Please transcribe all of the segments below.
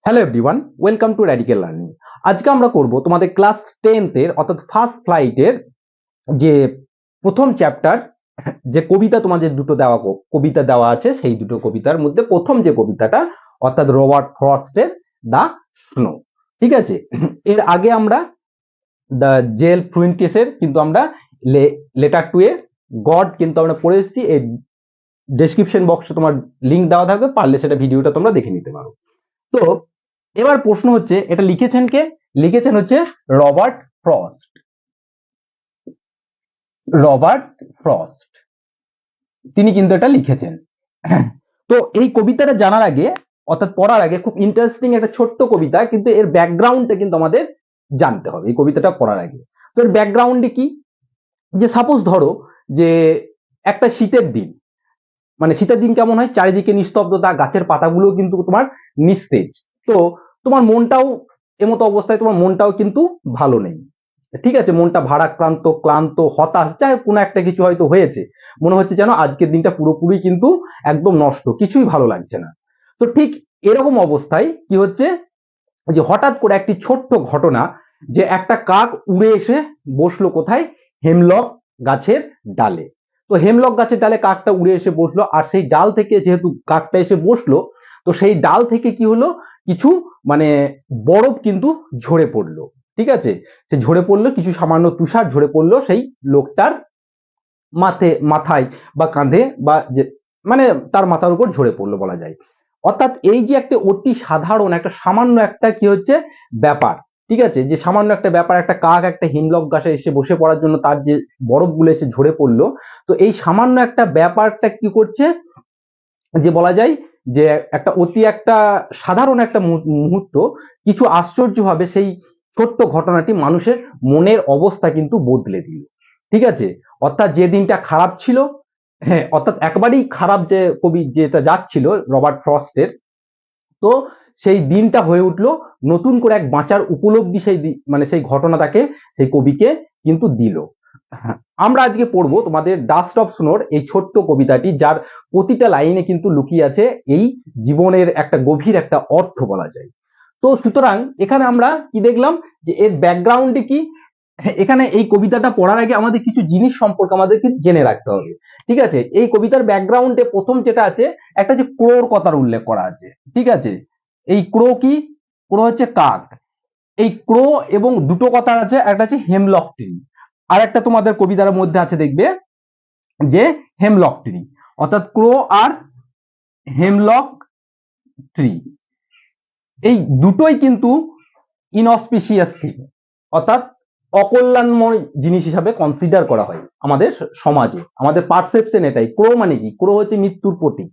Hello everyone, welcome to radical learning. আজকে আমরা করব তোমাদের ক্লাস 10th এর অর্থাৎ ফার্স্ট ফ্লাইটের যে প্রথম চ্যাপ্টার, যে কবিতা তোমাদের দুটো কবিতা দেওয়া আছে, সেই দুটো কবিতার মধ্যে প্রথম যে কবিতাটা অর্থাৎ রবার্ট ফ্রস্টের দ্য স্নো। ঠিক আছে, এর আগে আমরা দ্য জেল ফ্রুইন্টেসের কিন্তু আমরা লেটার টু এ গড কিন্তু আমরা পড়ে এসেছি। এই ডেসক্রিপশন বক্সে তোমার লিঙ্ক দেওয়া থাকবে, পারলে সেটা ভিডিওটা তোমরা দেখে নিতে পারো। তো এবার প্রশ্ন হচ্ছে, এটা লিখেছেন কে? লিখেছেন হচ্ছে রবার্ট ফ্রস্ট। রবার্ট ফ্রস্ট তিনি কিন্তু এটা লিখেছেন। তো এই কবিতাটা জানার আগে অর্থাৎ পড়ার আগে খুব ইন্টারেস্টিং একটা ছোট্ট কবিতা, কিন্তু এর ব্যাকগ্রাউন্ডটা কিন্তু আমাদের জানতে হবে এই কবিতাটা পড়ার আগে। তো এর ব্যাকগ্রাউন্ডে কি, যে সাপোজ ধরো যে একটা শীতের দিন, মানে শীতের দিন কেমন হয়, চারিদিকে নিস্তব্ধতা, গাছের পাতাগুলো কিন্তু তোমার নিস্তেজ। তো তোমার মনটাও এমতো অবস্থায়, তোমার মনটাও কিন্তু ভালো নেই। ঠিক আছে, মনটা ভারাক্রান্ত, ক্লান্ত, হতাশ, যাই কোনো একটা কিছু হয়তো হয়েছে, মনে হচ্ছে যেন আজকের দিনটা পুরোপুরি কিন্তু একদম নষ্ট, কিছুই ভালো লাগছে না। তো ঠিক এরকম অবস্থায় কি হচ্ছে, যে হঠাৎ করে একটি ছোট্ট ঘটনা, যে একটা কাক উড়ে এসে বসলো কোথায়, হেমলক গাছের ডালে। তো হেমলক গাছের ডালে কাকটা উড়ে এসে বসলো, আর সেই ডাল থেকে যেহেতু কাকটা এসে বসলো, তো সেই ডাল থেকে কি হলো, কিছু মানে বরফ কিন্তু ঝরে পড়লো। ঠিক আছে, সে ঝরে পড়লো, কিছু সামান্য তুষার ঝরে পড়লো সেই লোকটার মাথায় বা কাঁধে, বা যে মানে তার মাথার উপর ঝরে পড়লো বলা যায়। অর্থাৎ এই যে একটা অতি সাধারণ একটা সামান্য একটা কি হচ্ছে ব্যাপার, ঠিক আছে, যে সামান্য একটা ব্যাপার, একটা কাক একটা হিমলক গাছে এসে বসে পড়ার জন্য তার যে বরফগুলো এসে ঝরে পড়লো, তো এই সামান্য একটা ব্যাপারটা কি করছে, যে বলা যায় যে একটা সাধারণ একটা মুহূর্ত কিছু আশ্চর্যভাবে সেই ছোট্ট ঘটনাটি মানুষের মনের অবস্থা কিন্তু বদলে দিল। ঠিক আছে, অর্থাৎ যে দিনটা খারাপ ছিল, হ্যাঁ অর্থাৎ একবারেই খারাপ যে কবি যেটা যাচ্ছিল রবার্ট ফ্রস্টের, তো সেই দিনটা হয়ে উঠলো নতুন করে এক বাঁচার উপলব্ধি, সেই মানে সেই ঘটনাটাকে সেই কবিকে কিন্তু দিল। আমরা আজকে পড়বো তোমাদের ডাস্ট অফ স্নোর এই ছোট্ট কবিতাটি, যার প্রতিটা লাইনে কিন্তু লুকিয়ে আছে এই জীবনের একটা গভীর একটা অর্থ বলা যায়। তো সুতরাং এখানে আমরা কি দেখলাম, যে এর ব্যাকগ্রাউন্ডে কি, এখানে এই কবিতাটা পড়ার আগে আমাদের কিছু জিনিস সম্পর্কে আমাদেরকে জেনে রাখতে হবে। ঠিক আছে, এই কবিতার ব্যাকগ্রাউন্ডে প্রথম যেটা আছে, একটা যে ক্রোর কথার উল্লেখ করা আছে। ঠিক আছে, এই ক্রো কি, ক্রো হচ্ছে কাক। এই ক্রো এবং দুটো কথা আছে, একটা আছে হেমলক ট্রি, আর একটা তোমাদের কবিতার মধ্যে আছে দেখবে যে হেমলক ট্রি, অর্থাৎ ক্রো আর হেমলক ট্রি, এই দুটোই কিন্তু ইনঅসপিসিয়াস থিং, অর্থাৎ অকল্যাণময় জিনিস হিসাবে কনসিডার করা হয় আমাদের সমাজে, আমাদের পারসেপশন এটাই। ক্রো মানে কি, ক্রো হচ্ছে মৃত্যুর প্রতীক।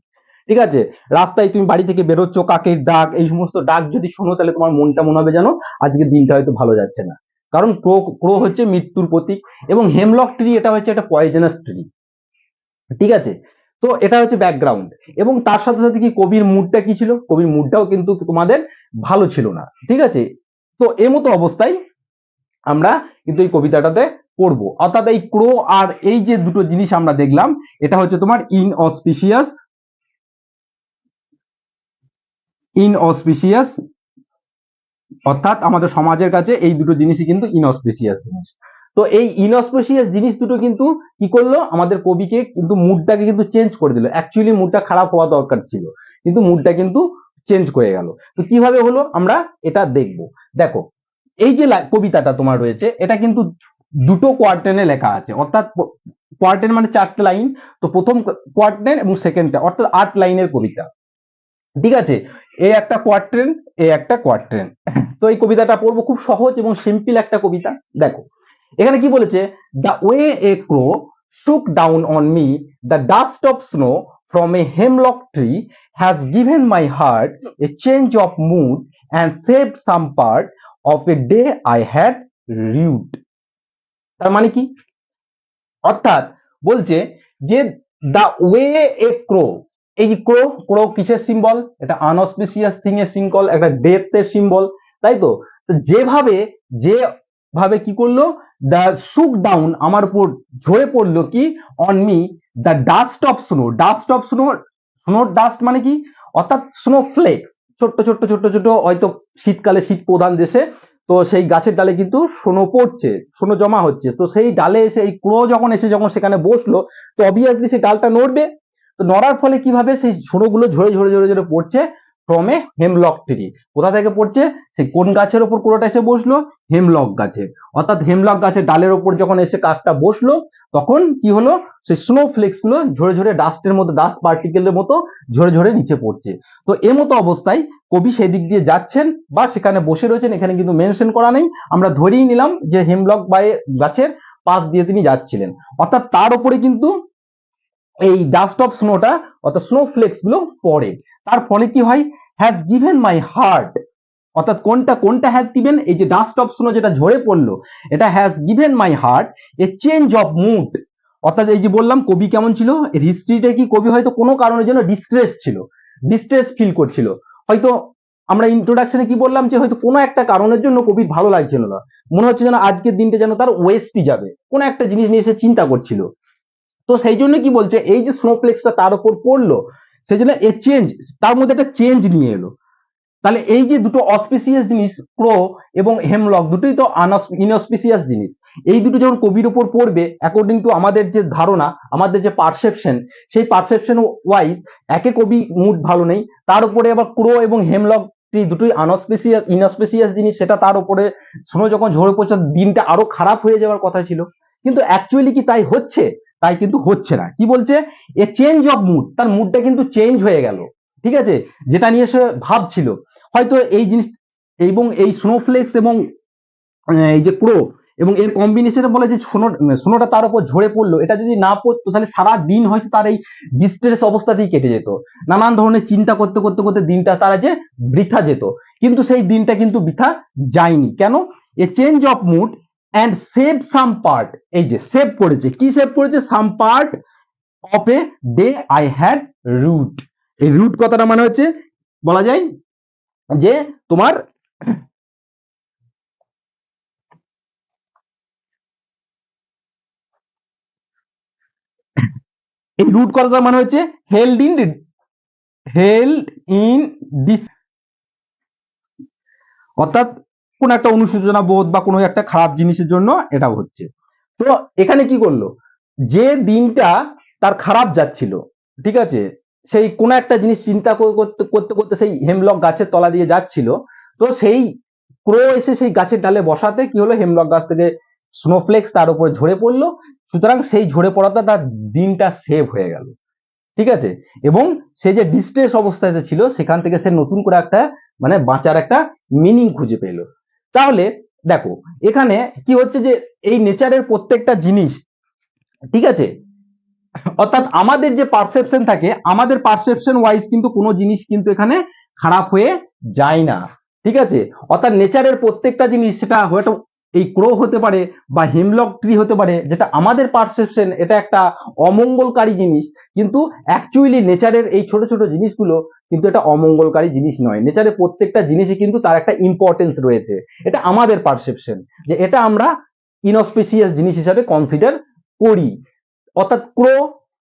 ঠিক আছে, রাস্তায় তুমি বাড়ি থেকে বেরোচ্ছ, কাকের ডাক, এই সমস্ত ডাক যদি শোনো, তাহলে তোমার মনটা মনে হবে যেন আজকের দিনটা হয়তো ভালো যাচ্ছে না, কারণ ক্রো ক্রো হচ্ছে মৃত্যুর প্রতীক। এবং হেমলক ট্রি এটা হচ্ছে একটা পয়জনাস ট্রি। ঠিক আছে, তো এটা হচ্ছে ব্যাকগ্রাউন্ড। এবং তার সাথে সাথে কি, কবির মুডটা কি ছিল, কবির মুডটাও কিন্তু তোমাদের ভালো ছিল না। ঠিক আছে, তো এই মতো অবস্থায় আমরা কিন্তু এই কবিতাটাতে পড়বো। অর্থাৎ এই ক্রো আর এই যে দুটো জিনিস আমরা দেখলাম, এটা হচ্ছে তোমার ইনঅসপিসিয়াস, অর্থাৎ আমাদের সমাজের কাছে এই দুটো জিনিসই কিন্তু ইনঅসপিসিয়াস জিনিস। তো এই ইনঅসপিসিয়াস জিনিস দুটো কিন্তু কি করলো, আমাদের কবিকে কিন্তু মুডটাকে কিন্তু চেঞ্জ করে দিল। অ্যাকচুয়ালি মুডটা খারাপ হওয়া দরকার ছিল, কিন্তু মুডটা কিন্তু চেঞ্জ করে গেল। তো কিভাবে হলো আমরা এটা দেখবো। দেখো, এই যে কবিতাটা তোমার রয়েছে, এটা কিন্তু দুটো কোয়ার্টেনে লেখা আছে, অর্থাৎ কোয়ার্টেন মানে 4টে লাইন। তো প্রথম কোয়ার্টেন এবং সেকেন্ডটা, অর্থাৎ 8 লাইনের কবিতা। ঠিক আছে, এ একটা কোয়ার্টেন, এ একটা কোয়ার্টেন। তো এই কবিতাটা পড়বো, খুব সহজ এবং সিম্পল একটা কবিতা। দেখো এখানে কি বলেছে, the way a crow shook down on me the dust of snow from a hemlock tree has given my heart a change of mood and saved some part of a day I had rued। তার মানে কি, অর্থাৎ বলছে যে the way a ক্রো, এই ক্রো, ক্রো কিসের symbol, এটা আনঅসপিসিয়াস thing এর সিম্বল, একটা ডেথ এর সিম্বল, তাই তো। যেভাবে কি করলো, দ্য শুক ডাউন আমার উপর ঝরে পড়লো কি, on me the dust of snow, dust of snow, স্নোর ডাস্ট মানে কি, অর্থাৎ স্নো ফ্লেক্স, ছোট্ট ছোট্ট ছোট্ট ছোট, হয়তো শীতকালে শীত প্রধান দেশে তো সেই গাছের ডালে কিন্তু শোনো পড়ছে, শোনো জমা হচ্ছে, তো সেই ডালে এসে এই ক্রো যখন এসে যখন সেখানে বসলো, তো অবভিয়াসলি সেই ডালটা নড়বে। তো নড়ার ফলে কিভাবে সেই শোনোগুলো ঝরে ঝরে ঝরে ঝরে পড়ছে ফ্রম এ হেমলক ট্রি। কোথা থেকে পড়ছে? সেই কোন গাছের ওপর ক্রোটা এসে বসলো? হেমলক গাছে। অর্থাৎ হেমলক গাছের ডালের ওপর যখন এসে কাঠটা বসলো, তখন কি হলো? সেই স্নো ফ্লেক্স গুলো ঝরে ঝরে ডাস্টের মতো, ডাস্ট পার্টিকেলের মতো ঝরে ঝরে নিচে পড়ছে। তো এর মতো অবস্থায় কবি সেই দিক দিয়ে যাচ্ছেন বা সেখানে বসে রয়েছেন, এখানে কিন্তু মেনশন করা নেই, আমরা ধরেই নিলাম যে হেমলক গাছের পাশ দিয়ে তিনি যাচ্ছিলেন। অর্থাৎ তার উপরে কিন্তু এই ডাস্ট অফ স্নোটা অর্থাৎ স্নো ফ্লেক্স গুলো পড়ে। তার ফলে কি হয়? হ্যাজ গিভেন মাই হার্ট, অর্থাৎ কোনটা কোনটা হ্যাজ গিভেন? এই যে ডাস্ট অফ স্নো যেটা ঝরে পড়লো, এটা has given my heart a change of mood. অর্থাৎ এই যে বললাম কবি কেমন ছিল, এর হিস্ট্রিটা কি, কবি হয়তো কোনো কারণের জন্য ডিস্ট্রেস ছিল, ডিস্ট্রেস ফিল করছিল, হয়তো আমরা ইন্ট্রোডাকশনে কি বললাম যে হয়তো কোনো একটা কারণের জন্য কবির ভালো লাগছিল না, মনে হচ্ছে যেন আজকের দিনটা যেন তার ওয়েস্টই যাবে, কোনো একটা জিনিস নিয়ে সে চিন্তা করছিল। তো সেই জন্য কি বলছে, এই যে স্নোফ্লেক্সটা তার উপর পড়লো, সেই জন্য এ চেঞ্জ, তার মধ্যে একটা চেঞ্জ নিয়ে এলো। তাহলে এই যে দুটো অসপিসিয়াস জিনিস, ক্রো এবং হেমলক, দুটোই তো ইনঅসপিসিয়াস জিনিস, এই দুটো যখন কবির উপর পড়বে, অ্যাকর্ডিং টু আমাদের যে ধারণা, আমাদের যে পারসেপশন, সেই পারসেপশন ওয়াইজ একে কবি মুড ভালো নেই, তার উপরে আবার ক্রো এবং হেমলক দুটোই ইনঅসপিসিয়াস জিনিস, সেটা তার উপরে স্নো যখন ঝরে পড়ছে দিনটা আরো খারাপ হয়ে যাওয়ার কথা ছিল। কিন্তু অ্যাকচুয়ালি কি তাই হচ্ছে? তাই কিন্তু হচ্ছে না। কি বলছে? এ চেঞ্জ অফ মুড, তার মুডটা কিন্তু চেঞ্জ হয়ে গেল, ঠিক আছে, যেটা নিয়ে সে ভাবছিল। হয়তো এই জিনিস এবং এই স্নোফ্লেক্স এবং এই যে ক্রো এবং এর কম্বিনেশনে বলে যে সোনোটা তার উপর ঝরে পড়লো, এটা যদি না পড়তো তাহলে সারা দিন হয়তো তার এই ডিস্ট্রেস অবস্থাতেই কেটে যেত, নানান ধরনের চিন্তা করতে করতে করতে দিনটা তারা যে বৃথা যেত। কিন্তু সেই দিনটা কিন্তু বৃথা যায়নি। কেন? A change of mood and save some part, এই যে সেভ করেছে, কি সেভ করেছে? Some part of a day I had rued. এই রুট কথাটা মানে হচ্ছে বলা যায় যে তোমার এই রুট কথাটা মানে হচ্ছে হেল্ড ইন ডিস, অর্থাৎ কোন একটা অনুশোচনা বোধ বা কোনো একটা খারাপ জিনিসের জন্য এটা হচ্ছে। তো এখানে কি করলো, যে দিনটা তার খারাপ যাচ্ছিল, ঠিক আছে, সেই কোন একটা জিনিস চিন্তা করতে করতে করতে সেই হেমলক গাছের তলা দিয়ে যাচ্ছিল, তো সেই ক্রো এসে সেই গাছের ডালে বসাতে কি হলো, হেমলক গাছ থেকে স্নোফ্লেক্স তার উপরে ঝরে পড়লো, সুতরাং সেই ঝরে পড়াতে তার দিনটা সেভ হয়ে গেল, ঠিক আছে। এবং সে যে ডিস্ট্রেস অবস্থাতে ছিল সেখান থেকে সে নতুন করে একটা মানে বাঁচার একটা মিনিং খুঁজে পেল। তাহলে দেখো এখানে কি হচ্ছে যে এই নেচারের প্রত্যেকটা জিনিস, ঠিক আছে, অর্থাৎ আমাদের যে পারসেপশন থাকে, আমাদের পারসেপশন ওয়াইজ কিন্তু কোনো জিনিস কিন্তু এখানে খারাপ হয়ে যায় না, ঠিক আছে। অর্থাৎ নেচারের প্রত্যেকটা জিনিস, সেটা হয়তো এই ক্রো হতে পারে বা হিমলক ট্রি হতে পারে, যেটা আমাদের পারসেপশন এটা একটা অমঙ্গলকারী জিনিস, কিন্তু অ্যাকচুয়ালি নেচারের এই ছোট ছোট জিনিসগুলো কিন্তু এটা অমঙ্গলকারী জিনিস নয়। নেচারের প্রত্যেকটা জিনিসই কিন্তু তার একটা ইম্পর্টেন্স রয়েছে, এটা আমাদের পারসেপশন যে এটা আমরা ইনঅসপিসিয়াস জিনিস হিসাবে কনসিডার করি। অর্থাৎ ক্রো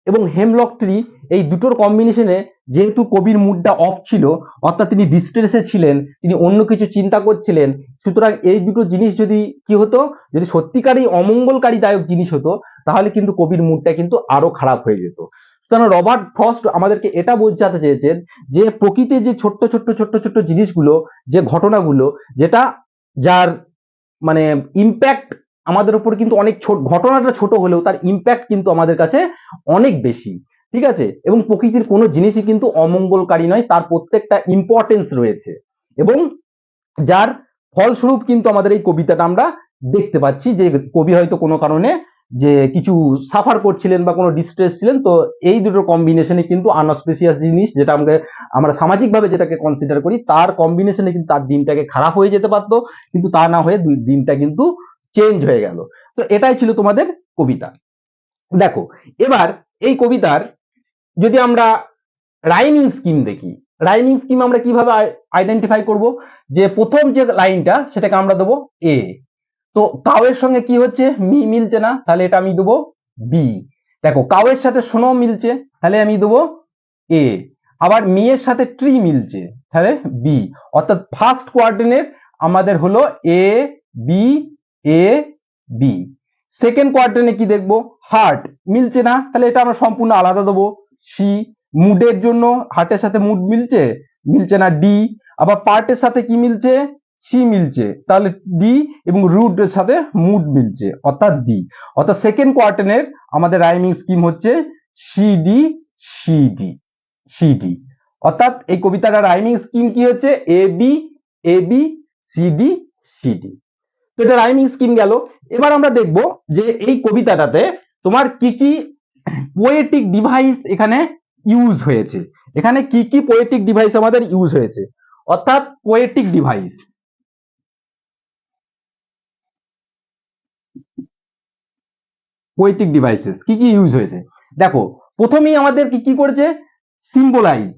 এবং হেমলক ট্রি এই দুটোর কম্বিনেশনে যেহেতু কবির মুডটা অফ ছিল, অর্থাৎ তিনি ডিস্ট্রেসে ছিলেন, তিনি অন্য কিছু চিন্তা করছিলেন, সুতরাং এই দুটো জিনিস যদি কি হতো, যদি সত্যিকারই অমঙ্গলকারী দায়ক জিনিস হতো, তাহলে কিন্তু কবির মুডটা কিন্তু আরো খারাপ হয়ে যেত। সুতরাং রবার্ট ফ্রস্ট আমাদেরকে এটা বোঝাতে চেয়েছেন যে প্রকৃতির যে ছোট্ট ছোট্ট ছোট্ট ছোট্ট জিনিসগুলো, যে ঘটনাগুলো, যেটা যার মানে ইম্প্যাক্ট আমাদের উপর কিন্তু অনেক ছোট, ঘটনাটা ছোট হলেও তার ইম্প্যাক্ট কিন্তু আমাদের কাছে অনেক বেশি, ঠিক আছে। এবং প্রকৃতির কোনো জিনিসই কিন্তু অমঙ্গলকারী নয়, তার প্রত্যেকটা ইম্পর্টেন্স রয়েছে, এবং যার ফলস্বরূপ কিন্তু আমাদের এই কবিতাটা আমরা দেখতে পাচ্ছি যে কবি হয়তো কোনো কারণে যে কিছু সাফার করছিলেন বা কোনো ডিস্ট্রেস ছিলেন, তো এই দুটোর কম্বিনেশনে কিন্তু আনঅসপিসিয়াস জিনিস, যেটা আমরা সামাজিকভাবে যেটাকে কনসিডার করি, তার কম্বিনেশনে কিন্তু তার দিনটাকে খারাপ হয়ে যেতে পারতো, কিন্তু তা না হয়ে দিনটা কিন্তু চেঞ্জ হয়ে গেল। তো এটাই ছিল তোমাদের কবিতা। দেখো এবার এই কবিতার যদি আমরা রাইমিং স্কিম দেখি, রাইমিং স্কিম আমরা কিভাবে আইডেন্টিফাই করব, যে প্রথম যে লাইনটা সেটাকে আমরা দেবো এ, তো কাউয়ের সঙ্গে কি হচ্ছে, মি মিলছে না, তাহলে এটা আমি দেবো বি। দেখো কাউয়ের সাথে সোনো মিলছে, তাহলে আমি দেবো এ। আবার মি এর সাথে ট্রি মিলছে, তাহলে বি, অর্থাৎ ফার্স্ট কোয়ার্টেনের আমাদের হলো A B A B. Second কোয়ার্টেনে কি দেখবো, হার্ট মিলছে না, তাহলে এটা আমরা সম্পূর্ণ আলাদা দেবো সি। মুডের জন্য হার্টের সাথে মুড মিলছে, মিলছে না, ডি। আবার পার্টের সাথে কি মিলছে, সি মিলছে, তাহলে ডি। এবং রুটের সাথে মুড মিলছে, অর্থাৎ ডি। অর্থাৎ সেকেন্ড কোয়ার্টেনের আমাদের রাইমিং স্কিম হচ্ছে সিডি সিডি সিডি। অর্থাৎ এই কবিতাটার রাইমিং স্কিম কি হচ্ছে, এ বি সিডি সিডি। তো এটা রাইমিং স্কিম গেল। এবার আমরা দেখব যে এই কবিতাটাতে তোমার কি কি পোয়েটিক ডিভাইস এখানে ইউজ হয়েছে, এখানে কি কি পোয়েটিক ডিভাইস আমাদের ইউজ হয়েছে। অর্থাৎ পোয়েটিক ডিভাইস, পোয়েটিক ডিভাইসেস কি কি ইউজ হয়েছে দেখো। প্রথমেই আমাদের কি কি করেছে, সিম্বলাইজ,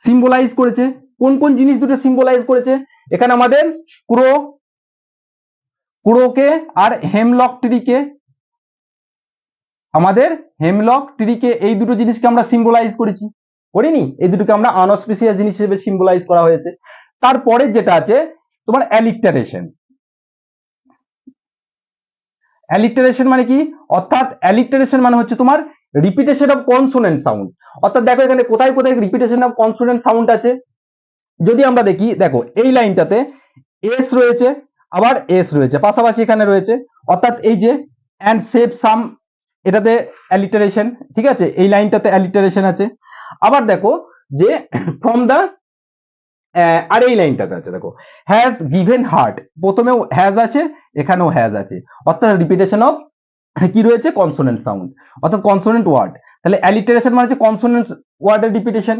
সিম্বলাইজ করেছে। কোন কোন জিনিস দুটো সিম্বলাইজ করেছে, এখানে আমাদের ক্রোকে আর হেমলক ট্রিকে, আমাদের হেমলক ট্রিকে এই দুটো জিনিসকে আমরা সিম্বলাইজ করেছি, করিনি? এই দুটোকে আমরা আনঅস্পিসিয়াস জিনিস হিসেবে সিম্বলাইজ করা হয়েছে। তারপরে যেটা আছে তোমার অ্যালিটারেশন। অ্যালিটারেশন মানে কি, অর্থাৎ অ্যালিটারেশন মানে হচ্ছে তোমার রিপিটেশন অফ কনসোনেন্ট সাউন্ড। অর্থাৎ দেখো এখানে কোথায় কোথায় রিপিটেশন অফ কনসোনেন্ট সাউন্ড আছে, যদি আমরা দেখি, দেখো এই লাইনটাতে এস রয়েছে, আবার এস রয়েছে, পাশাপাশি এখানে রয়েছে। অর্থাৎ এই যে অ্যান্ড সেভ সাম, এটাতে অ্যালিটারেশন, ঠিক আছে, এই লাইনটাতে অ্যালিটারেশন আছে। আবার দেখো যে ফ্রম দা, আর এই লাইনটাতে আছে দেখো, হ্যাজ গিভেন হার্ট, প্রথমেও হ্যাজ আছে, এখানেও হ্যাজ আছে। অর্থাৎ রিপিটেশন অফ কি রয়েছে, কনসোনেন্ট সাউন্ড, অর্থাৎ কনসোনেন্ট ওয়ার্ড। তাহলে অ্যালিটারেশন মানে হচ্ছে কনসোনেন্ট ওয়ার্ডের রিপিটেশন।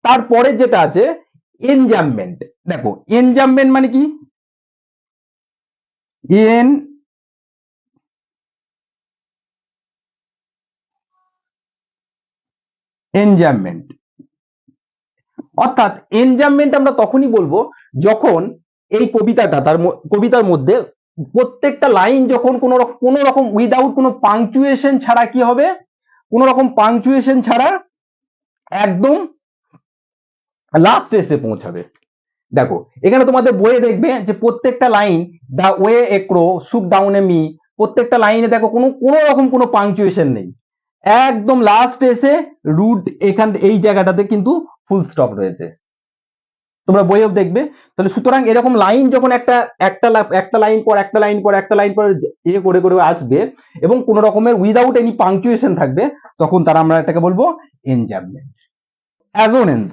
তারপরে যেটা আছে এনজাম্পমেন্ট, দেখো এনজাম্পমেন্ট মানে কি, এন এনজাম্পমেন্ট, অর্থাৎ এনজাম্পমেন্ট আমরা তখনই বলবো যখন এই কবিতাটা কবিতার মধ্যে প্রত্যেকটা লাইন যখন কোনো রকম উইদাউট কোনো পাংচুয়েশন ছাড়া কি হবে, কোনো রকম পাংচুয়েশন ছাড়া একদম লাস্ট এসে পৌঁছাবে। দেখো এখানে তোমাদের বইয়ে দেখবে যে প্রত্যেকটা line, the way a crow shook down a me, প্রত্যেকটা লাইনে দেখো কোনো রকম কোনো পাংচুয়েশন নেই, একদম লাস্ট এসে রুট এখান এই জায়গাটাতে কিন্তু ফুল স্টপ রয়েছে, তোমরা বইয়েও দেখবে। তাহলে সুতরাং এরকম লাইন যখন একটা একটা লাইন পর একটা লাইন পর একটা লাইন পর ইয়ে করে করে আসবে এবং কোন রকমের উইদাউট এনি পাংচুয়েশন থাকবে, তখন তারা আমরা এটাকে বলবো এনজাম্পমেন্ট। অ্যাজোনেন্স,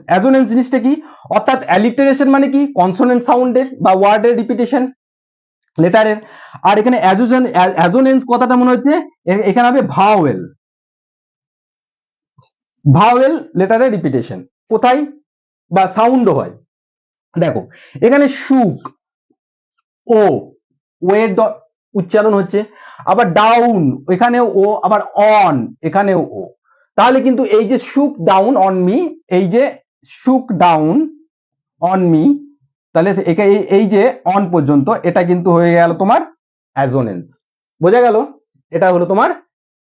অ্যাজোনেন্স জিনিসটা কি, অর্থাৎ অ্যালিটারেশন মানে কি কনসোনেন্ট সাউন্ডের বা ওয়ার্ডের রিপিটেশন লেটারের। আর এখানে অ্যাজোনেন্স কথাটা মনে হচ্ছে এখানে হবে ভাওয়েল, ভাওয়েল লেটারের রিপিটেশন কোথায় বা সাউন্ড হয়। দেখো এখানে সুক, ও, ওয়ের উচ্চারণ হচ্ছে, আবার ডাউন এখানেও ও, আবার অন এখানেও ও। তাহলে কিন্তু এই যে সুক ডাউন অন মি, এই যে সুক ডাউন অন মি, তাহলে এই যে অন পর্যন্ত এটা কিন্তু হয়ে গেল তোমার অ্যাজোনেন্স। বোঝা গেল, এটা হলো তোমার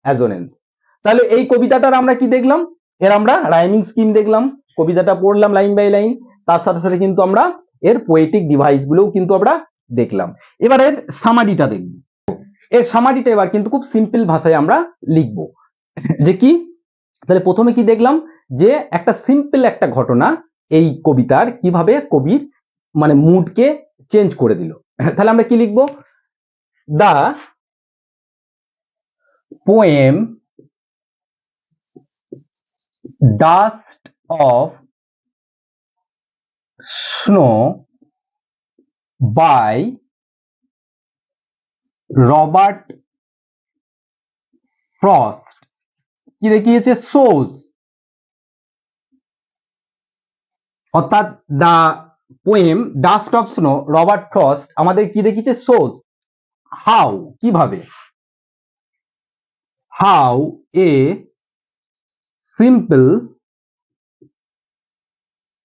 অ্যাজোনেন্স। তাহলে এই কবিতাটার আমরা কি দেখলাম, এর আমরা রাইমিং স্কিম দেখলাম, কবিতাটা পড়লাম লাইন বাই লাইন, তার সাথে সাথে কিন্তু আমরা এর পোয়েটিক ডিভাইস গুলোও কিন্তু আমরা দেখলাম। এবার এর সামারিটা দেখব, এর সামারিটা এবার কিন্তু খুব সিম্পল ভাষায় আমরা লিখব যে কি। তাহলে প্রথমে কি দেখলাম, যে একটা সিম্পল একটা ঘটনা এই কবিতার কিভাবে কবির মানে মুডকে চেঞ্জ করে দিল। তাহলে আমরা কি লিখবো, the poem dust of snow by Robert Frost কি দেখিয়েছে, সোজ, অর্থাৎ the poem dust of snow Robert Frost আমাদের কি দেখিয়েছে, সোজ, হাউ কিভাবে, how a simple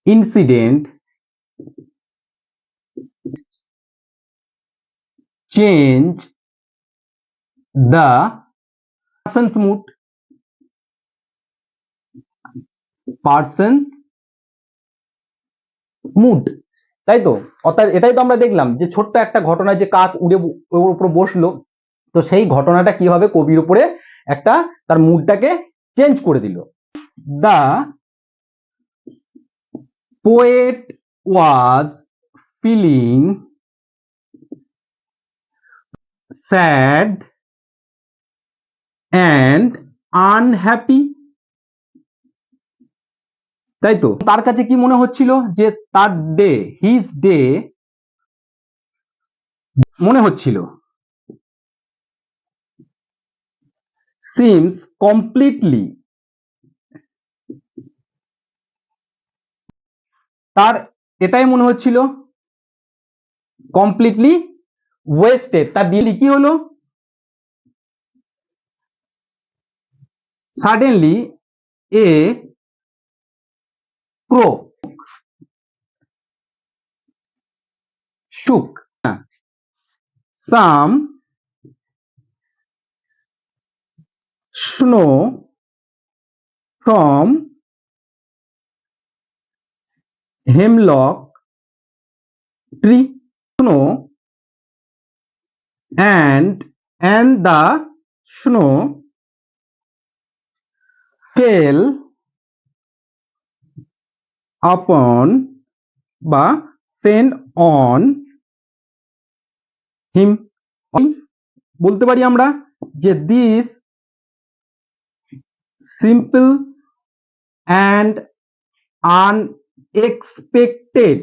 incident change the person's mood, person's mood, তাই তো? অর্থাৎ এটাই তো আমরা দেখলাম যে ছোট্ট একটা ঘটনা, যে কাক উড়ে ওর উপর বসলো, তো সেই ঘটনাটা কিভাবে কবির উপরে একটা তার মুডটাকে চেঞ্জ করে দিল। The poet was feeling sad and unhappy, তাই তো? তার কাছে কি মনে হচ্ছিল? যে তার ডে, হিজ ডে মনে হচ্ছিল, সিমস কমপ্লিটলি, তার এটাই মনে হচ্ছিল কমপ্লিটলি ওয়েস্টেড। তার দিলি কি হলো? Suddenly a crow shook some snow from hemlock tree, snow and the snow fell upon বা fell on him, বলতে পারি আমরা যে this simple and unexpected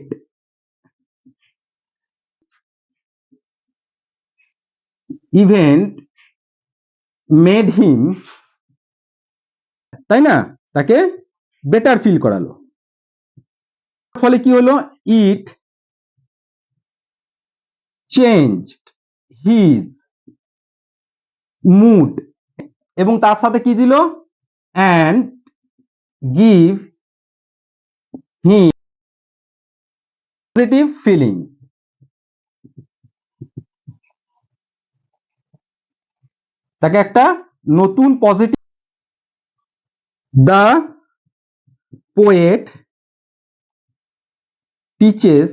event made him, তাই না, তাকে বেটার ফিল করালো। ফলে কি হলো? ইট চেঞ্জড হিজ মুড, এবং তার সাথে কি দিল? And give him positive feeling, তাকে একটা নতুন positive. The poet teaches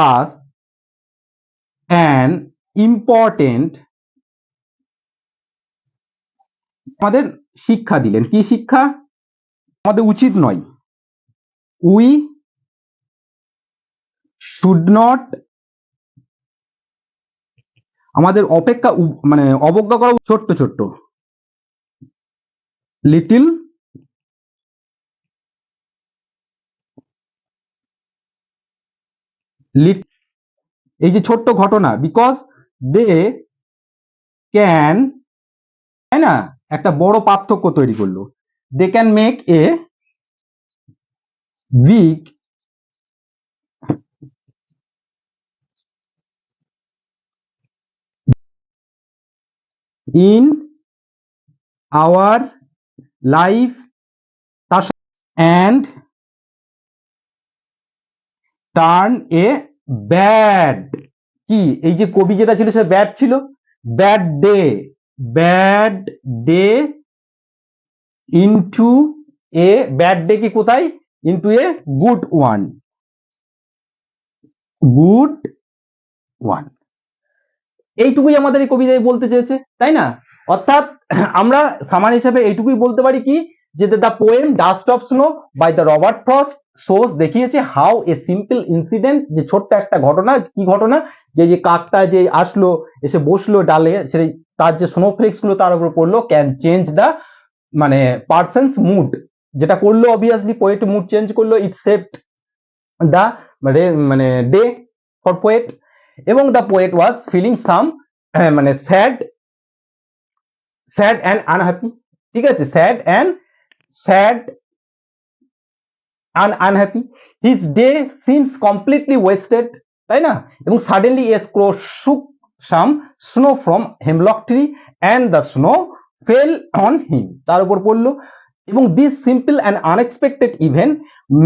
us an important, আমাদের শিক্ষা দিলেন। কি শিক্ষা? আমাদের উচিত নয়, উই শুড নট, আমাদের অপেক্ষা মানে অবজ্ঞা করা, ছোট্ট ছোট্ট লিটিল এই যে ছোট্ট ঘটনা, বিকজ দে ক্যান, তাই না, একটা বড় পার্থক্য তৈরি করলো। They can make a big in our life and turn a bad, কি এই যে কবি যেটা ছিল সে ব্যাড ছিল, bad day into a, bad day কি কোথায়? ইনটু এ গুড ওয়ান, এইটুকুই আমাদের এই কবিতায় বলতে চেয়েছে, তাই না? অর্থাৎ আমরা সামার হিসেবে এইটুকুই বলতে পারি কি, যে the poem dust of snow by the Robert Frost shows, দেখিয়েছে হাউ এ সিম্পল ইনসিডেন্ট, যে ছোট্ট একটা ঘটনা, কি ঘটনা? যে কাকটা যে আসলো, এসে বসলো ডালে, সেই তার যে স্নোফ্লেক্স গুলো তার উপর পড়লো, ক্যান চেঞ্জ দ্য মানে পার্সনস মুড, যেটা করলো অবভিয়াসলি পোয়েট মুড চেঞ্জ করলো, ইট সেভড দ্য মানে ডে ফর পোয়েট, এবং the poet was feeling some মানে স্যাড অ্যান্ড আনহ্যাপি, ঠিক আছে, sad and unhappy, his day seems completely wasted, তাই না? এবং suddenly a crow shook some snow from hemlock tree and the snow fell on him, তার উপর পড়লো, এবং this simple and unexpected event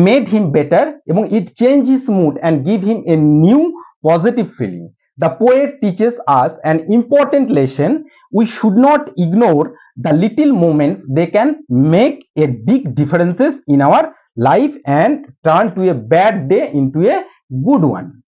made him better, এবং it change his mood and give him a new positive feeling. The poet teaches us an important lesson. We should not ignore the little moments. They can make a big differences in our life and turn to a bad day into a good one.